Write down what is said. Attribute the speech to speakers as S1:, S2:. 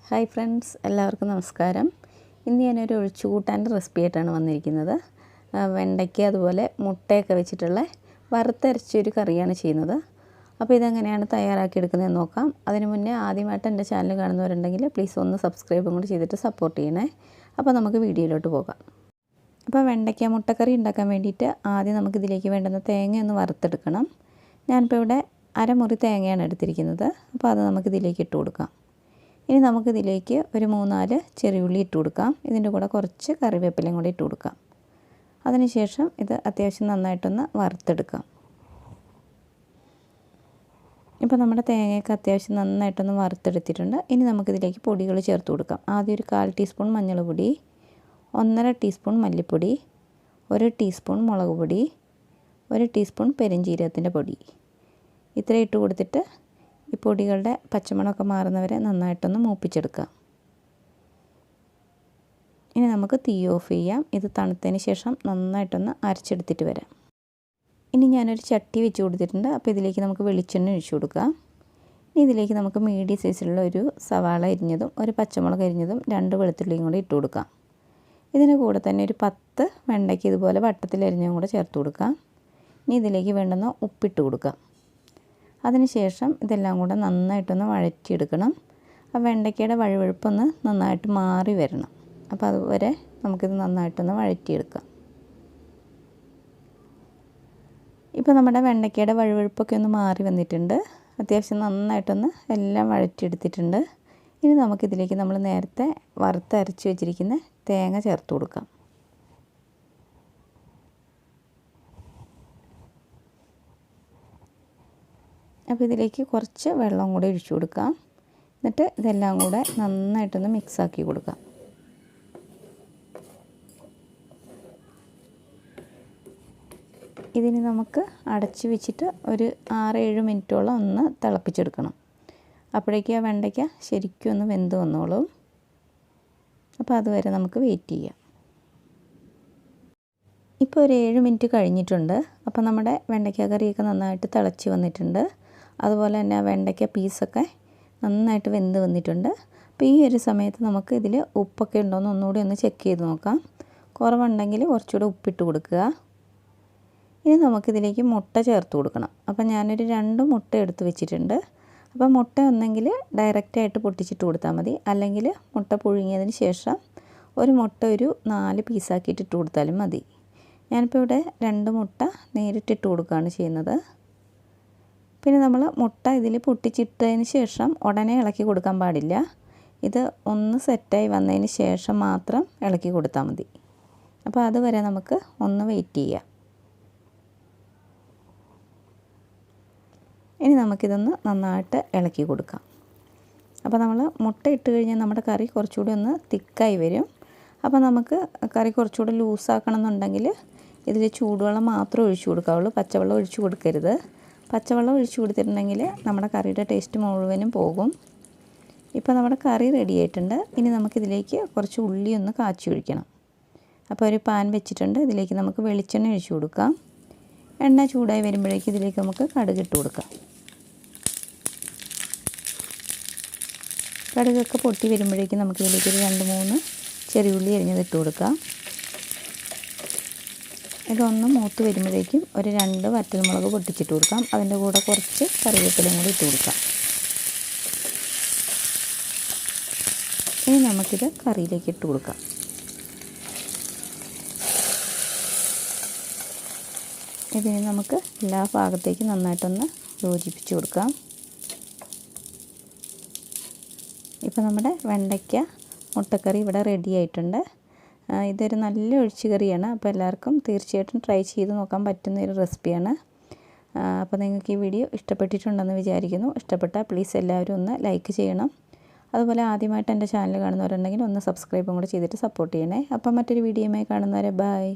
S1: Hi friends, എല്ലാവർക്കും നമസ്കാരം. ഇന്ന് ഞാനൊരു ഒഴിച്ചുകൂട്ടാൻ്റെ റെസിപ്പി ആയിട്ടാണ് വന്നിരിക്കുന്നത്. വെണ്ടയ്ക്ക അതുപോലെ മുട്ടയൊക്കെ വെച്ചിട്ടുള്ള വറുത്തരച്ചൊരു കറിയാണ് ചെയ്യുന്നത്. അപ്പോൾ ഇതെങ്ങനെയാണ് തയ്യാറാക്കിയെടുക്കുന്നതെന്ന് നോക്കാം. അതിന് മുന്നേ ആദ്യമായിട്ട് എൻ്റെ ചാനൽ കാണുന്നവരുണ്ടെങ്കിൽ പ്ലീസ് ഒന്ന് സബ്സ്ക്രൈബും കൂടി ചെയ്തിട്ട് സപ്പോർട്ട് ചെയ്യണേ. അപ്പോൾ നമുക്ക് വീഡിയോയിലോട്ട് പോകാം. അപ്പോൾ വെണ്ടയ്ക്ക മുട്ടക്കറി ഉണ്ടാക്കാൻ വേണ്ടിയിട്ട് ആദ്യം നമുക്കിതിലേക്ക് വേണ്ടുന്ന തേങ്ങ ഒന്ന് വറുത്തെടുക്കണം. ഞാനിപ്പോൾ ഇവിടെ അരമുറി തേങ്ങയാണ് എടുത്തിരിക്കുന്നത്. അപ്പോൾ അത് നമുക്കിതിലേക്ക് ഇട്ട് കൊടുക്കാം. ഇനി നമുക്കിതിലേക്ക് ഒരു 3-4 ചെറിയുള്ളി ഇട്ട് കൊടുക്കാം. ഇതിൻ്റെ കൂടെ കുറച്ച് കറിവേപ്പിലയും കൂടി ഇട്ട് കൊടുക്കാം. അതിനുശേഷം ഇത് അത്യാവശ്യം നന്നായിട്ടൊന്ന് വറുത്തെടുക്കാം. ഇപ്പോൾ നമ്മുടെ തേങ്ങയൊക്കെ അത്യാവശ്യം നന്നായിട്ടൊന്ന് വറുത്തെടുത്തിട്ടുണ്ട്. ഇനി നമുക്കിതിലേക്ക് പൊടികൾ ചേർത്ത് കൊടുക്കാം. ആദ്യം ഒരു 1/4 ടീസ്പൂൺ മഞ്ഞൾപ്പൊടി, 1.5 ടീസ്പൂൺ മല്ലിപ്പൊടി, 1 ടീസ്പൂൺ മുളക് പൊടി, 1 ടീസ്പൂൺ പെരുംജീരകത്തിൻ്റെ പൊടി. ഇത്രയും ഇട്ട് കൊടുത്തിട്ട് ഈ പൊടികളുടെ പച്ചമണമൊക്കെ മാറുന്നവരെ നന്നായിട്ടൊന്ന് മൂപ്പിച്ചെടുക്കാം. ഇനി നമുക്ക് തീ ഓഫ് ചെയ്യാം. ഇത് തണുത്തതിന് ശേഷം നന്നായിട്ടൊന്ന് അരച്ചെടുത്തിട്ട് വരാം. ഇനി ഞാനൊരു ചട്ടി വെച്ച് കൊടുത്തിട്ടുണ്ട്. അപ്പോൾ ഇതിലേക്ക് നമുക്ക് വെളിച്ചെണ്ണ ഒഴിച്ചു കൊടുക്കാം. ഇനി ഇതിലേക്ക് നമുക്ക് മീഡിയം സൈസിലുള്ള ഒരു സവാള അരിഞ്ഞതും, ഒരു പച്ചമുളക് അരിഞ്ഞതും, 2 വെളുത്തുള്ളിയും കൂടി ഇട്ട് കൊടുക്കാം. ഇതിന് കൂടെ തന്നെ ഒരു 10 വെണ്ടയ്ക്ക് ഇതുപോലെ വട്ടത്തിൽ അരിഞ്ഞതും കൂടെ ചേർത്ത് കൊടുക്കാം. ഇനി ഇതിലേക്ക് വേണ്ടുന്ന ഉപ്പിട്ട് കൊടുക്കാം. അതിനുശേഷം ഇതെല്ലാം കൂടെ നന്നായിട്ടൊന്ന് വഴറ്റിയെടുക്കണം. ആ വെണ്ടയ്ക്കയുടെ വഴുവഴുപ്പൊന്ന് നന്നായിട്ട് മാറി വരണം. അപ്പോൾ അതുവരെ നമുക്കിത് നന്നായിട്ടൊന്ന് വഴറ്റിയെടുക്കാം. ഇപ്പോൾ നമ്മുടെ വെണ്ടയ്ക്കയുടെ വഴുവഴുപ്പൊക്കെ ഒന്ന് മാറി വന്നിട്ടുണ്ട്. അത്യാവശ്യം നന്നായിട്ടൊന്ന് എല്ലാം വഴറ്റിയെടുത്തിട്ടുണ്ട്. ഇനി നമുക്കിതിലേക്ക് നമ്മൾ നേരത്തെ വറുത്തരച്ച് വെച്ചിരിക്കുന്ന തേങ്ങ ചേർത്ത് കൊടുക്കാം. അപ്പോൾ ഇതിലേക്ക് കുറച്ച് വെള്ളം കൂടി ഒഴിച്ചു കൊടുക്കാം. എന്നിട്ട് ഇതെല്ലാം കൂടെ നന്നായിട്ടൊന്ന് മിക്സാക്കി കൊടുക്കാം. ഇതിന് നമുക്ക് അടച്ച് വെച്ചിട്ട് ഒരു 6-7 മിനിറ്റോളം ഒന്ന് തിളപ്പിച്ചെടുക്കണം. അപ്പോഴേക്കും ആ വെണ്ടയ്ക്ക ശരിക്കും ഒന്ന് വെന്ത് വന്നോളും. അപ്പോൾ അതുവരെ നമുക്ക് വെയിറ്റ് ചെയ്യാം. ഇപ്പോൾ ഒരു 7 മിനിറ്റ് കഴിഞ്ഞിട്ടുണ്ട്. അപ്പോൾ നമ്മുടെ വെണ്ടയ്ക്ക കറിയൊക്കെ നന്നായിട്ട് തിളച്ച് വന്നിട്ടുണ്ട്. അതുപോലെ തന്നെ വെണ്ടയ്ക്ക പീസൊക്കെ നന്നായിട്ട് വെന്ത് വന്നിട്ടുണ്ട്. അപ്പോൾ ഈ ഒരു സമയത്ത് നമുക്ക് ഇതിൽ ഉപ്പൊക്കെ ഉണ്ടോയെന്ന് ഒന്നുകൂടി ഒന്ന് ചെക്ക് ചെയ്ത് നോക്കാം. കുറവുണ്ടെങ്കിൽ കുറച്ചുകൂടെ ഉപ്പിട്ട് കൊടുക്കുക. ഇനി നമുക്കിതിലേക്ക് മുട്ട ചേർത്ത് കൊടുക്കണം. അപ്പോൾ ഞാനൊരു 2 മുട്ട എടുത്ത് വെച്ചിട്ടുണ്ട്. അപ്പോൾ മുട്ട ഒന്നെങ്കിൽ ഡയറക്റ്റായിട്ട് പൊട്ടിച്ചിട്ട് കൊടുത്താൽ മതി, അല്ലെങ്കിൽ മുട്ട പുഴുങ്ങിയതിന് ശേഷം ഒരു മുട്ട ഒരു 4 പീസാക്കിയിട്ട് ഇട്ട് കൊടുത്താലും മതി. ഞാനിപ്പോൾ ഇവിടെ 2 മുട്ട നേരിട്ടിട്ട് കൊടുക്കുകയാണ് ചെയ്യുന്നത്. പിന്നെ നമ്മൾ മുട്ട ഇതിൽ പൊട്ടിച്ചിട്ടതിന് ശേഷം ഉടനെ ഇളക്കി കൊടുക്കാൻ പാടില്ല. ഇത് ഒന്ന് സെറ്റായി വന്നതിന് ശേഷം മാത്രം ഇളക്കി കൊടുത്താൽ മതി. അപ്പോൾ അതുവരെ നമുക്ക് ഒന്ന് വെയിറ്റ് ചെയ്യാം. ഇനി നമുക്കിതൊന്ന് നന്നായിട്ട് ഇളക്കി കൊടുക്കാം. അപ്പോൾ നമ്മൾ മുട്ട ഇട്ട് കഴിഞ്ഞാൽ നമ്മുടെ കറി കുറച്ചുകൂടി ഒന്ന് തിക്കായി വരും. അപ്പോൾ നമുക്ക് കറി കുറച്ചുകൂടി ലൂസാക്കണം എന്നുണ്ടെങ്കിൽ ഇതിൽ ചൂടുവെള്ളം മാത്രം ഒഴിച്ചു കൊടുക്കാവുള്ളൂ, പച്ചവെള്ളം ഒഴിച്ചു കൊടുക്കരുത്. പച്ചവെള്ളം ഒഴിച്ചു കൊടുത്തിട്ടുണ്ടെങ്കിൽ നമ്മുടെ കറിയുടെ ടേസ്റ്റ് മുഴുവനും പോകും. ഇപ്പോൾ നമ്മുടെ കറി റെഡി ആയിട്ടുണ്ട്. ഇനി നമുക്കിതിലേക്ക് കുറച്ച് ഉള്ളി ഒന്ന് കാച്ചി ഒഴിക്കണം. അപ്പോൾ ഒരു പാൻ വെച്ചിട്ടുണ്ട്. ഇതിലേക്ക് നമുക്ക് വെളിച്ചെണ്ണ ഒഴിച്ചു കൊടുക്കാം. എണ്ണ ചൂടായി വരുമ്പോഴേക്കും ഇതിലേക്ക് നമുക്ക് കടുകിട്ട് കൊടുക്കാം. കടുകൊക്കെ പൊട്ടി വരുമ്പോഴേക്കും നമുക്കിതിലേക്ക് ഒരു 2-3 ചെറിയുള്ളി അരിഞ്ഞതിട്ട് കൊടുക്കാം. ഇതൊന്ന് മൂത്ത് വരുമ്പോഴേക്കും ഒരു 2 വറ്റൽമുളക് പൊട്ടിച്ചിട്ട് കൊടുക്കാം. അതിൻ്റെ കൂടെ കുറച്ച് കറിവേപ്പിലയും കൂടി ഇട്ട് കൊടുക്കാം. ഇനി നമുക്കിത് കറിയിലേക്ക് ഇട്ട് കൊടുക്കാം. ഇതിന് നമുക്ക് എല്ലാ ഭാഗത്തേക്കും നന്നായിട്ടൊന്ന് യോജിപ്പിച്ച് കൊടുക്കാം. ഇപ്പോൾ നമ്മുടെ വെണ്ടയ്ക്ക മുട്ടക്കറി ഇവിടെ റെഡി ആയിട്ടുണ്ട്. ഇതൊരു നല്ല ഒഴിച്ചുകറിയാണ്. അപ്പോൾ എല്ലാവർക്കും തീർച്ചയായിട്ടും ട്രൈ ചെയ്ത് നോക്കാൻ പറ്റുന്ന ഒരു റെസിപ്പിയാണ്. അപ്പോൾ നിങ്ങൾക്ക് ഈ വീഡിയോ ഇഷ്ടപ്പെട്ടിട്ടുണ്ടെന്ന് വിചാരിക്കുന്നു. ഇഷ്ടപ്പെട്ടാൽ പ്ലീസ് എല്ലാവരും ഒന്ന് ലൈക്ക് ചെയ്യണം. അതുപോലെ ആദ്യമായിട്ട് എൻ്റെ ചാനൽ കാണുന്നവരുണ്ടെങ്കിൽ ഒന്ന് സബ്സ്ക്രൈബും കൂടെ ചെയ്തിട്ട് സപ്പോർട്ട് ചെയ്യണേ. അപ്പോൾ മറ്റൊരു വീഡിയോയുമായി കാണുന്നവരെ ബൈ.